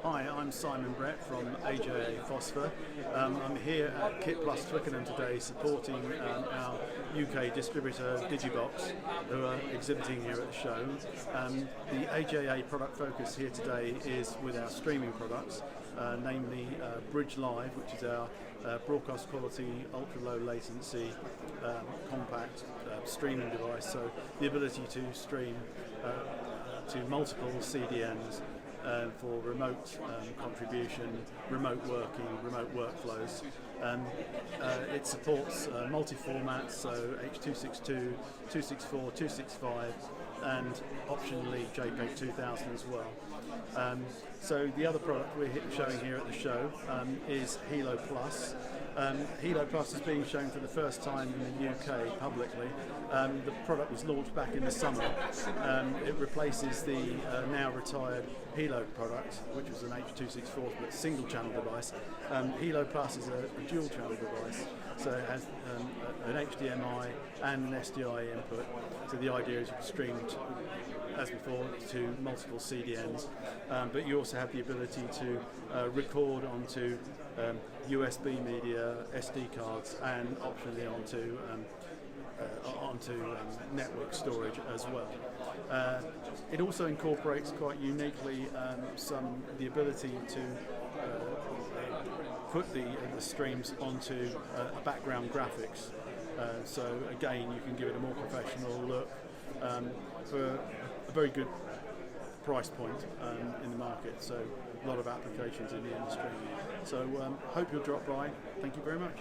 Hi, I'm Simon Brett from Phosphor. I'm here at KitPlus Twickenham today supporting our UK distributor Digibox, who are exhibiting here at the show. The AJA product focus here today is with our streaming products, namely Bridge Live, which is our broadcast quality, ultra low latency, compact streaming device, so the ability to stream to multiple CDNs for remote contribution, remote working, remote workflows. It supports multi-formats, so H.262, 264, 265, and optionally JPEG 2000 as well. So the other product we're showing here at the show is Hilo Plus. Hilo Plus is being shown for the first time in the UK publicly. The product was launched back in the summer. It replaces the now retired Hilo product, which was an H.264 but single channel device. Hilo Plus is a dual channel device, so it has an HDMI and an SDI input. So the idea is you can stream, as before, to multiple CDNs, but you also have the ability to record onto USB media, SD cards, and optionally onto network storage as well. It also incorporates quite uniquely the ability to put the streams onto background graphics. So again, you can give it a more professional look for a very good price point in the market. So a lot of applications in the industry. So hope you'll drop by. Thank you very much.